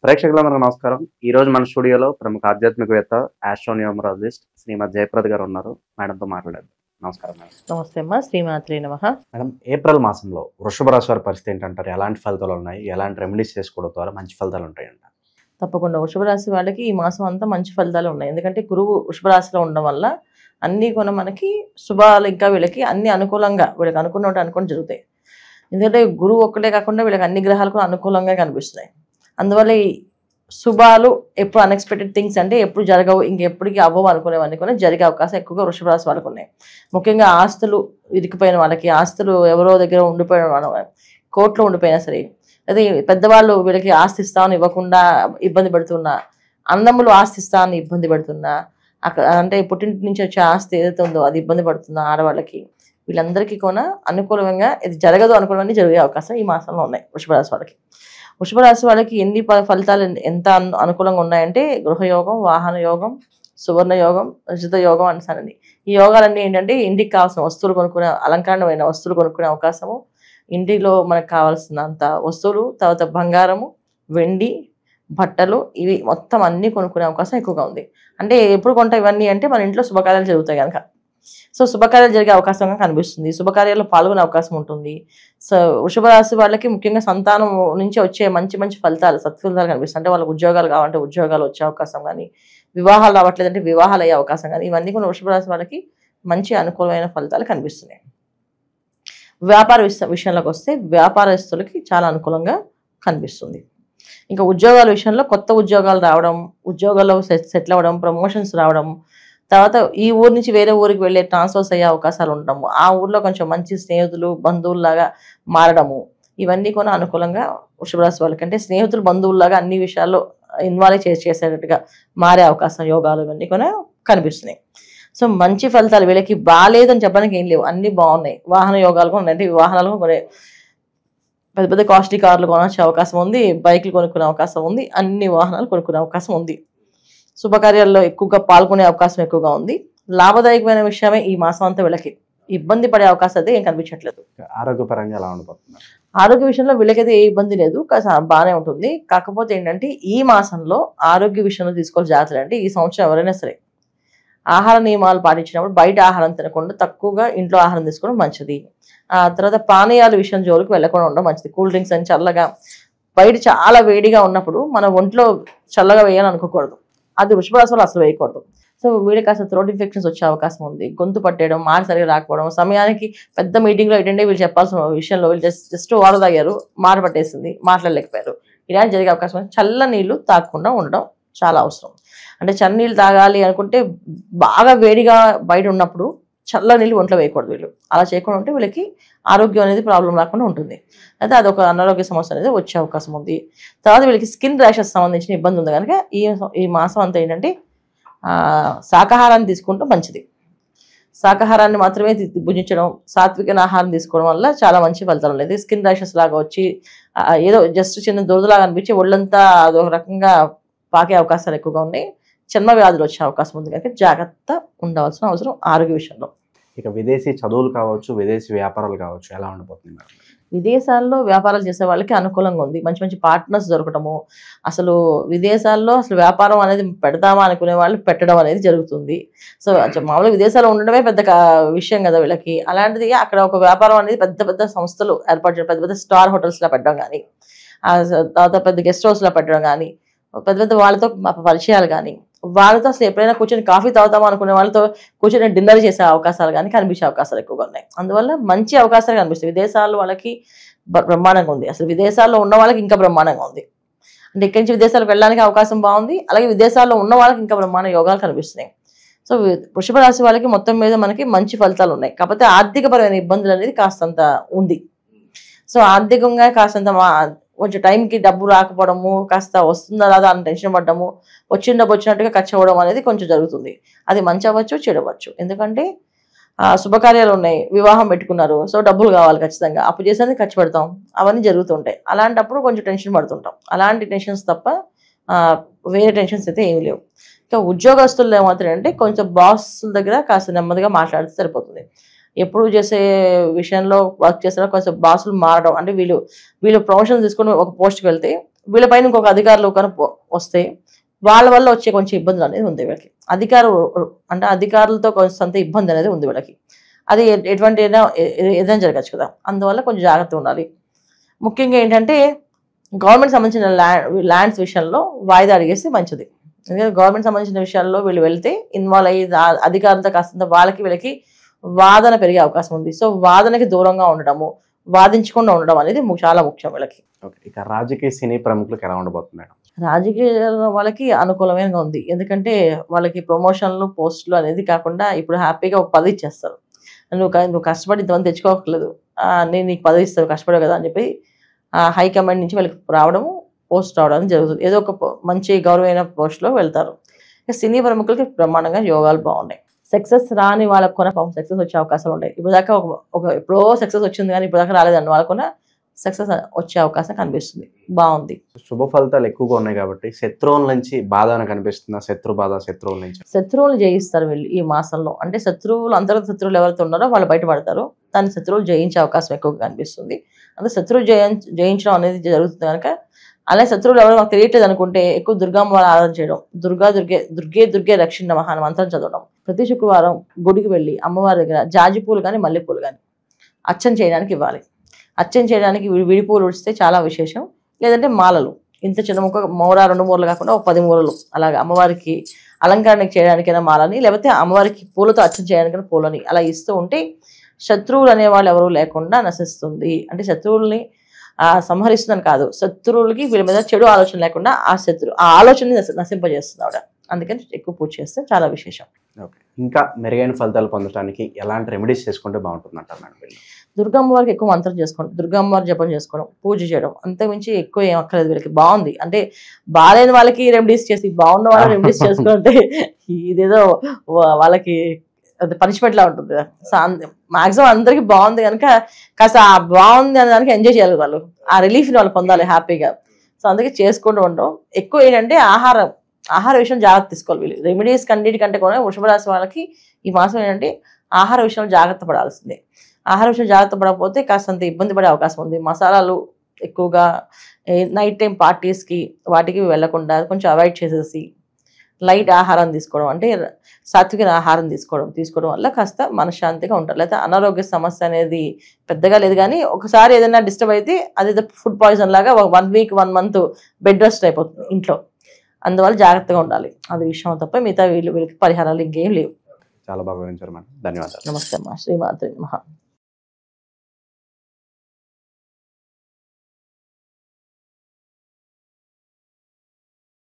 ప్రేక్షకులందరికీ నమస్కారం. ఈరోజు మన స్టూడియోలో ప్రముఖ ఆధ్యాత్మికవేత్త, ఆస్ట్రోన్యూమరాలజిస్ట్ శ్రీమతి జయప్రద గారు ఉన్నారు. మేడంతో మాట్లాడేద్దాం. నమస్కారం మేడం. నమస్తే అమ్మా, శ్రీమాత్రే నమః. మేడం, ఏప్రిల్ మాసంలో వృషభ రాశి వారి పరిస్థితి ఏంటంటారు? ఎలాంటి ఫలితాలు ఉన్నాయి? ఎలాంటి రెమెడీస్ చేసుకోవడం ద్వారా మంచి ఫలితాలు ఉంటాయంట? తప్పకుండా వృషభ రాశి వాళ్ళకి ఈ మాసం అంతా మంచి ఫలితాలు ఉన్నాయి. ఎందుకంటే గురువు వృషభ రాశిలో ఉండడం వల్ల అన్నీ కూడా మనకి శుభాలు, ఇంకా వీళ్ళకి అన్ని అనుకూలంగా, వీళ్ళకి అనుకుని జరుగుతాయి. ఎందుకంటే గురువు ఒక్కటే కాకుండా వీళ్ళకి అన్ని గ్రహాలు కూడా అనుకూలంగా కనిపిస్తున్నాయి. అందువల్ల ఈ శుభాలు ఎప్పుడు అన్ఎక్స్పెక్టెడ్ థింగ్స్ అంటే ఎప్పుడు జరగవు, ఇంకెప్పటికీ అవ్వవు అనుకునేవన్నీ కూడా జరిగే అవకాశం ఎక్కువగా వృషభ రాశి వాళ్ళకు ఉన్నాయి. ముఖ్యంగా ఆస్తులు ఇరికిపోయిన వాళ్ళకి, ఆస్తులు ఎవరో దగ్గర ఉండిపోయిన వాళ్ళ, కోర్టులో ఉండిపోయినా సరే, అదే పెద్దవాళ్ళు వీళ్ళకి ఆస్తి ఇస్తామని ఇవ్వకుండా ఇబ్బంది పెడుతున్నా, అన్నములు ఆస్తి ఇస్తామని ఇబ్బంది పెడుతున్నా, అక్కడ అంటే పుట్టింటి నుంచి వచ్చే ఆస్తి ఏదైతే ఉందో అది ఇబ్బంది పడుతున్నా ఆడవాళ్ళకి, వీళ్ళందరికీ కూడా అనుకూలంగా ఇది జరగదు అనుకున్నవన్నీ జరిగే అవకాశం ఈ మాసంలో ఉన్నాయి వృషభ రాశి వాళ్ళకి. వృషభ రాశి వాళ్ళకి ఎన్ని ఫలితాలు ఎంత అనుకూలంగా ఉన్నాయంటే గృహయోగం, వాహన యోగం, సువర్ణ యోగం, రజిత యోగం అంటారండి. ఈ యోగాలన్నీ ఏంటంటే ఇంటికి కావాల్సిన వస్తువులు కొనుక్కునే, అలంకరణమైన వస్తువులు కొనుక్కునే అవకాశము, ఇంటిలో మనకు కావాల్సినంత వస్తువులు, తర్వాత బంగారము, వెండి, బట్టలు, ఇవి మొత్తం అన్నీ కొనుక్కునే అవకాశం ఎక్కువగా ఉంది. అంటే ఎప్పుడు కొంటా ఇవన్నీ అంటే మన ఇంట్లో శుభకార్యాలు జరుగుతాయి కనుక. సో శుభకార్యాలు జరిగే అవకాశంగా కనిపిస్తుంది, శుభకార్యాల్లో పాల్గొనే అవకాశం ఉంటుంది. సో వృషభ రాశి వాళ్ళకి ముఖ్యంగా సంతానం నుంచి వచ్చే మంచి మంచి ఫలితాలు, సత్ఫలితాలు కనిపిస్తాయి. అంటే వాళ్ళకి ఉద్యోగాలు కావాలంటే ఉద్యోగాలు వచ్చే అవకాశం కానీ, వివాహాలు రావట్లేదంటే వివాహాలు అయ్యే అవకాశం కానీ, ఇవన్నీ కూడా వృషభ రాశి వాళ్ళకి మంచి అనుకూలమైన ఫలితాలు కనిపిస్తున్నాయి. వ్యాపార విషయంలోకి వస్తే వ్యాపారస్తులకి చాలా అనుకూలంగా కనిపిస్తుంది. ఇంకా ఉద్యోగాల విషయంలో కొత్త ఉద్యోగాలు రావడం, ఉద్యోగాల్లో సెటిల్ అవ్వడం, ప్రమోషన్స్ రావడం, తర్వాత ఈ ఊరు నుంచి వేరే ఊరికి వెళ్ళే ట్రాన్స్ఫర్స్ అయ్యే అవకాశాలు ఉండడము, ఆ ఊర్లో కొంచెం మంచి స్నేహితులు, బంధువుల్లాగా మారడము, ఇవన్నీ కూడా అనుకూలంగా వృషభ రాశి వాళ్ళకి. అంటే స్నేహితులు, బంధువుల్లాగా అన్ని విషయాల్లో ఇన్వాల్వ్ చేసేటట్టుగా మారే అవకాశం, యోగాలు ఇవన్నీ కూడా కనిపిస్తున్నాయి. సో మంచి ఫలితాలు వీళ్ళకి బాగాలేదని చెప్పడానికి ఏం లేవు, అన్నీ బాగున్నాయి. వాహన యోగాలు కూడా ఉన్నాయి. అంటే వాహనాలు కొనే పెద్ద పెద్ద కాస్ట్లీ కార్లు కొనొచ్చే అవకాశం ఉంది, బైక్లు కొనుక్కునే అవకాశం ఉంది, అన్ని వాహనాలు కొనుక్కునే అవకాశం ఉంది. శుభకార్యాల్లో ఎక్కువగా పాల్గొనే అవకాశం ఎక్కువగా ఉంది. లాభదాయకమైన విషయమే ఈ మాసం అంతా వీళ్ళకి. ఇబ్బంది పడే అవకాశం అయితే ఏం కనిపించట్లేదు. ఆరోగ్యపరంగా ఎలా ఉండబోతున్నారు? ఆరోగ్య విషయంలో వీళ్ళకైతే ఏ ఇబ్బంది లేదు, బాగానే ఉంటుంది. కాకపోతే ఏంటంటే ఈ మాసంలో ఆరోగ్య విషయంలో తీసుకోవాల్సిన జాగ్రత్తలు అంటే, ఈ సంవత్సరం ఎవరైనా సరే ఆహార నియమాలు పాటించినప్పుడు బయట ఆహారం తినకుండా తక్కువగా ఇంట్లో ఆహారం తీసుకోవడం మంచిది. ఆ తర్వాత పానీయాల విషయం జోలికి వెళ్ళకుండా ఉండడం మంచిది. కూల్ డ్రింక్స్ అని చల్లగా, బయట చాలా వేడిగా ఉన్నప్పుడు మన ఒంట్లో చల్లగా వేయాలనుకోకూడదు, అది వృషభ రాశి వాళ్ళు అసలు వేయకూడదు. సో వీళ్ళకి అసలు థ్రోట్ ఇన్ఫెక్షన్స్ వచ్చే అవకాశం ఉంది, గొంతు పట్టేయడం, మాట సరిగా రాకపోవడం, సమయానికి పెద్ద మీటింగ్లో అటెండ్ అయ్యి వీళ్ళు చెప్పాల్సిన విషయంలో వీళ్ళు జస్ట్ వాటర్ తాగారు, మాట పట్టేసింది, మాట్లాడలేకపోయారు, ఇలాంటి జరిగే అవకాశం ఉంది. చల్ల నీళ్లు తాగకుండా ఉండడం చాలా అవసరం. అంటే చల్ల నీళ్ళు తాగాలి అనుకుంటే బాగా వేడిగా బయట ఉన్నప్పుడు చల్ల నీళ్ళు ఒంట్లో వేయకూడదు. వీళ్ళు అలా చేయకుండా ఉంటే వీళ్ళకి ఆరోగ్యం అనేది ప్రాబ్లం రాకుండా ఉంటుంది. అయితే అదొక అనారోగ్య సమస్య అనేది వచ్చే అవకాశం ఉంది. తర్వాత వీళ్ళకి స్కిన్ ర్యాషెస్ సంబంధించిన ఇబ్బంది ఉంది కనుక ఈ మాసం అంతా ఏంటంటే శాకాహారాన్ని తీసుకుంటూ మంచిది. శాకాహారాన్ని మాత్రమే భుజించడం, సాత్విక ఆహారం తీసుకోవడం వల్ల చాలా మంచి ఫలితాలు ఉన్నాయి. స్కిన్ ర్యాషెస్ లాగా వచ్చి ఏదో జస్ట్ చిన్న దురదలాగా అనిపించి ఒళ్ళంతా అదొక రకంగా పాకే అవకాశాలు ఎక్కువగా ఉన్నాయి. చర్మ వ్యాధులు వచ్చే అవకాశం ఉంది కనుక జాగ్రత్త ఉండవలసిన అవసరం ఆరోగ్య విషయంలో. ఇక విదేశీ చదువులు కావచ్చు, విదేశీ వ్యాపారాలు కావచ్చు, ఎలా ఉండబోతుంది మేడం? విదేశాల్లో వ్యాపారాలు చేసే వాళ్ళకి అనుకూలంగా ఉంది. మంచి మంచి పార్ట్నర్స్ దొరకటము, అసలు విదేశాల్లో అసలు వ్యాపారం అనేది పెడదామా అనుకునే వాళ్ళు పెట్టడం అనేది జరుగుతుంది. సో మామూలుగా విదేశాల్లో ఉండడమే పెద్ద విషయం కదా వీళ్ళకి. అలాంటిది అక్కడ ఒక వ్యాపారం అనేది పెద్ద పెద్ద సంస్థలు ఏర్పాటు చేయడం, పెద్ద పెద్ద స్టార్ హోటల్స్లో పెట్టడం కానీ, తర్వాత పెద్ద గెస్ట్ హౌస్లో పెట్టడం కానీ, పెద్ద పెద్ద వాళ్ళతో పరిచయాలు కానీ, వాళ్ళతో అసలు ఎప్పుడైనా కూర్చొని కాఫీ తాగుతామా అనుకునే వాళ్ళతో కూర్చొని డిన్నర్ చేసే అవకాశాలు కానీ కనిపించే అవకాశాలు ఎక్కువగా ఉన్నాయి. అందువల్ల మంచి అవకాశాలు కనిపిస్తాయి. విదేశాల్లో వాళ్ళకి బ్రహ్మాండంగా ఉంది, అసలు విదేశాల్లో ఉన్న వాళ్ళకి ఇంకా బ్రహ్మాండంగా ఉంది. అంటే ఇక్కడి నుంచి విదేశాలకు వెళ్ళడానికి అవకాశం బాగుంది, అలాగే విదేశాల్లో ఉన్న వాళ్ళకి ఇంకా బ్రహ్మాండ యోగాలు కనిపిస్తున్నాయి. సో వృషభ రాశి వాళ్ళకి మొత్తం మీద మనకి మంచి ఫలితాలు ఉన్నాయి. కాకపోతే ఆర్థికపరమైన ఇబ్బందులు అనేది కాస్తంత ఉంది. సో ఆర్థికంగా కాస్తంత కొంచెం టైంకి డబ్బు రాకపోవడము, కాస్త వస్తుందా రాదా అని టెన్షన్ పడ్డము, వచ్చిన డబ్బు వచ్చినట్టుగా ఖర్చు అవ్వడం అనేది కొంచెం జరుగుతుంది. అది మంచి అవ్వచ్చు, చెడవచ్చు. ఎందుకంటే శుభకార్యాలు ఉన్నాయి, వివాహం పెట్టుకున్నారు, సో డబ్బులు కావాలి ఖచ్చితంగా, అప్పు చేసేది ఖర్చు పెడతాం, అవన్నీ జరుగుతుంటాయి. అలాంటప్పుడు కొంచెం టెన్షన్ పడుతుంటాం. అలాంటి టెన్షన్స్ తప్ప వేరే టెన్షన్స్ అయితే ఏమీ లేవు. ఇంకా ఉద్యోగస్తులు ఏమవుతారంటే కొంచెం బాస్ దగ్గర కాస్త నెమ్మదిగా మాట్లాడితే సరిపోతుంది. ఎప్పుడు చేసే విషయంలో వర్క్ చేసిన కొంచెం బాసులు మారడం, అంటే వీళ్ళు ప్రమోషన్ తీసుకుని ఒక పోస్ట్కి వెళ్తే వీళ్ళపైన ఇంకొక అధికారులు వస్తే వాళ్ళ వల్ల వచ్చే కొంచెం ఇబ్బందులు అనేది ఉంది వీళ్ళకి. అంటే అధికారులతో కొంత ఇబ్బంది అనేది ఉంది వీళ్ళకి. అది ఎటువంటి ఏదైనా జరగచ్చు కదా, అందువల్ల కొంచెం జాగ్రత్తగా ఉండాలి. ముఖ్యంగా ఏంటంటే గవర్నమెంట్ సంబంధించిన ల్యాండ్స్ విషయంలో వాయిదా అడిగేస్తే మంచిది. ఎందుకంటే గవర్నమెంట్ సంబంధించిన విషయాల్లో వీళ్ళు వెళ్తే ఇన్వాల్వ్ అయ్యి అధికారులతో కాస్త వీళ్ళకి వాదన పెరిగే అవకాశం ఉంది. సో వాదనకి దూరంగా ఉండడము, వాదించకుండా ఉండడం అనేది చాలా ముఖ్యం వీళ్ళకి. ఇక రాజకీయ సినీ ప్రముఖులకు ఎలా ఉండబోతుంది మేడం? రాజకీయ వాళ్ళకి అనుకూలమైన ఉంది. ఎందుకంటే వాళ్ళకి ప్రమోషన్లు, పోస్టులు అనేది కాకుండా ఇప్పుడు హ్యాపీగా ఒక పదవి ఇచ్చేస్తారు. నువ్వు కష్టపడి ఇంతమంది తెచ్చుకోవట్లేదు, నేను నీకు పదవి ఇస్తాను కష్టపడే కదా అని చెప్పి హైకమాండ్ నుంచి వాళ్ళకి రావడము, పోస్ట్ రావడం జరుగుతుంది. ఏదో ఒక మంచి గౌరవమైన పోస్ట్లో వెళ్తారు. సినీ ప్రముఖులకి బ్రహ్మాండంగా యోగాలు బాగున్నాయి. సక్సెస్ రాని వాళ్ళకు కూడా సక్సెస్ వచ్చే అవకాశాలు ఉన్నాయి. ఇప్పుడు దాకా ఎప్పుడో సక్సెస్ వచ్చింది కానీ ఇప్పుడు దాకా రాలేదండి, వాళ్ళకు కూడా సక్సెస్ వచ్చే అవకాశం కనిపిస్తుంది. బాగుంది. శుభ ఫలితాలు ఎక్కువగా ఉన్నాయి కాబట్టి శత్రువుల నుంచి బాధ అని కనిపిస్తుందా? శత్రువుల నుంచి శత్రువులు జయిస్తారు వీళ్ళు ఈ మాసంలో. అంటే అంతర్గత శత్రువులు ఎవరైతే ఉన్నారో వాళ్ళు బయటపడతారు. దాన్ని శత్రువులు జయించే అవకాశం ఎక్కువగా కనిపిస్తుంది. అంటే శత్రువులు జయించడం అనేది జరుగుతుంది కనుక, అలాగే శత్రువులు ఎవరు మాకు తెలియట్లేదు అనుకుంటే ఎక్కువ దుర్గమ్మ వారు ఆరాధన చేయడం, దుర్గే రక్షిణ నమః అనే మంత్రం చదవడం, ప్రతి శుక్రవారం గుడికి వెళ్ళి అమ్మవారి దగ్గర జాజి పూలు కానీ మల్లెపూలు కానీ అర్చన చేయడానికి ఇవ్వాలి. అర్చన చేయడానికి విడి పూలు ఉడిస్తే చాలా విశేషం. లేదంటే మాలలు, ఇంత చిన్న ముక్క మూర 2 మూరలు కాకుండా ఒక 10 మూరలు అలాగే అమ్మవారికి అలంకరణకి చేయడానికైనా మాలని, లేకపోతే అమ్మవారికి పూలతో అర్చన చేయడానికైనా పూలని అలా ఇస్తూ ఉంటే శత్రువులు అనేవాళ్ళు ఎవరు లేకుండా నశిస్తుంది. అంటే శత్రువుల్ని సంహరిస్తుందని కాదు, శత్రువులకి వీళ్ళ మీద చెడు ఆలోచన లేకుండా ఆ ఆలోచనని నశింపజేస్తుంది ఆవిడ. అందుకని ఎక్కువ పూజ చేస్తే చాలా విశేషం. ఇంకా మెరుగైన ఫలితాలు పొందడానికి ఎలాంటి రెమెడీస్ చేసుకుంటే బాగుంటుంది అంటారు మేడం? దుర్గమ్మ వారికి ఎక్కువ మంత్రం చేసుకోవడం, దుర్గమ్మ వారి జపం చేసుకోవడం, పూజ చేయడం, అంతకుమించి ఎక్కువ ఏం అక్కర్లేదు. వీళ్ళకి బాగుంది. అంటే బాగాలేని వాళ్ళకి రెమెడీస్ చేసి బాగున్న వాళ్ళకి రెమెడీస్ చేసుకుంటే ఇదేదో వాళ్ళకి పనిష్మెంట్ లా ఉంటుంది కదా. సో మాక్సిమం అందరికీ బాగుంది కనుక కాస్త బాగుంది అనే దానికి ఎంజాయ్ చేయాలి వాళ్ళు, ఆ రిలీఫ్ని వాళ్ళు పొందాలి హ్యాపీగా. సో అందుకే చేసుకుంటూ ఉండడం. ఎక్కువ ఏంటంటే ఆహార విషయం జాగ్రత్త తీసుకోవాలి వీళ్ళు. రెమెడీస్ కన్నిటికంటే కూడా వృషభ రాశి వాళ్ళకి ఈ మాసం ఏంటంటే ఆహార విషయంలో జాగ్రత్త పడాల్సిందే. ఆహార విషయం జాగ్రత్త పడకపోతే కాస్తంత ఇబ్బంది పడే అవకాశం ఉంది. మసాలాలు ఎక్కువగా నైట్ టైం పార్టీస్కి వాటికి వెళ్లకుండా కొంచెం అవాయిడ్ చేసేసి లైట్ ఆహారం తీసుకోవడం, అంటే సాత్విక ఆహారం తీసుకోవడం వల్ల కాస్త మనశ్శాంతిగా ఉంటారు. లేకపోతే అనారోగ్య సమస్య అనేది పెద్దగా లేదు, కానీ ఒకసారి ఏదైనా డిస్టర్బ్ అయితే అది ఫుడ్ పాయిజన్ లాగా 1 వీక్ 1 మంత్ బెడ్ రెస్ట్ అయిపోతుంది ఇంట్లో. అందువల్ల జాగ్రత్తగా ఉండాలి. అది విషయం తప్ప మిగతా వీళ్ళకి పరిహారాలు ఇంకేం లేవు. చాలా బాగా వివరించారు మేడం. ధన్యవాదాలు. నమస్తే అమ్మా. శ్రీమాత్రే నమః.